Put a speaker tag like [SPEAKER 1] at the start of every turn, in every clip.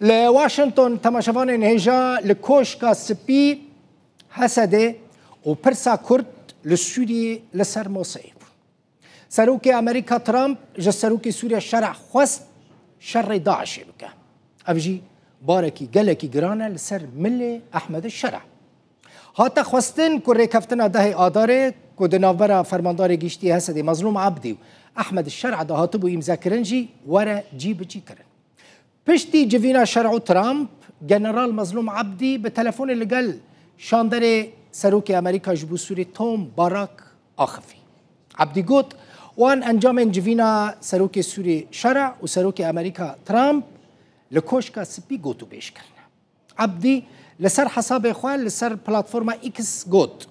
[SPEAKER 1] لواشنطن تماشاوان هجا لكوشكا سبي حسده وبرسا كرد لسوري لسر مصيب سروكي أمريكا ترامب جا سروكي سوريا شرع خواست شر داعش بك أبجي باركي قلكي قرانا لسر ملي أحمد الشرع هاتا خواستن كوري كفتنا دهي آداره كودنافبرا فرماندار جيشتي هسدي مظلوم عبدي أحمد الشرع ده هاتبو يمذاكرنجي ورا جيب جي كرن بشتي جفينا شرعو ترامب جنرال مظلوم عبدي بتلفون اللي قال شاندري سروكي أمريكا جبو سوري توم باراك آخفي عبدي قوت وان انجام جفينا سروكي سوري شرع وسروكي أمريكا ترامب لكوشكا سبي قوتو بيش كرنا عبدي لسر حساب اخوان لسر بلاتفورما اكس قوت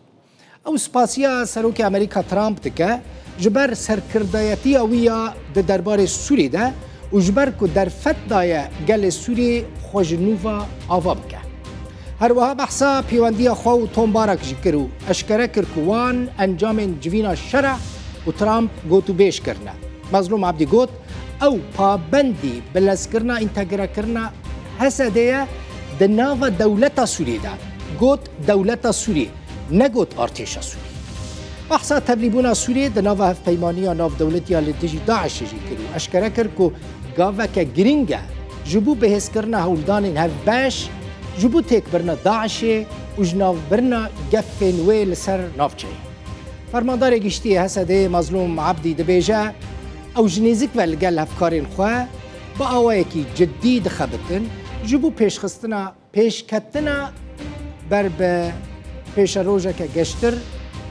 [SPEAKER 1] او سپاسیا سروکی امریکا ترامپ دکه جبر سرکردایتی اویا د دربار سوری ده و جبر کو در فت دایه گل سوری خوژنووا آوا بکه هر وها بحثا پیوندی خو توم بارک جکرو اشکره کرکوان انجام جوینا شرع و ترامپ گوتو بیش کرنه مظلوم عبدی گوت او پابندی بلز کرنا انتگره کرنا حسده د ناو دولتا سوری ده گوت دولتا سوری نگوت ارتشا سوری بحثا تبلیبونا سوری د ناو هف پیمانی ناو دولتی لدجی داعش جی کرو اشکره کر کو گاوه که گرینگه جبو بهس کرنا هولدان هف باش جبو تیک برنا داعش و جناو برنا گفن ویل سر نافچه فرماندار گشتی حسده مظلوم عبدی دبیجه او جنیزک ولگل هفکارین خواه با آوائه کی جدی دخبتن جبو پیش خستنا پیش کتنا بر به پیش روزه که گشتر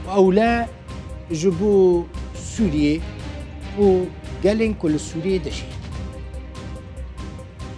[SPEAKER 1] و اولا جبو سوریه و گلین کل سوریه دشید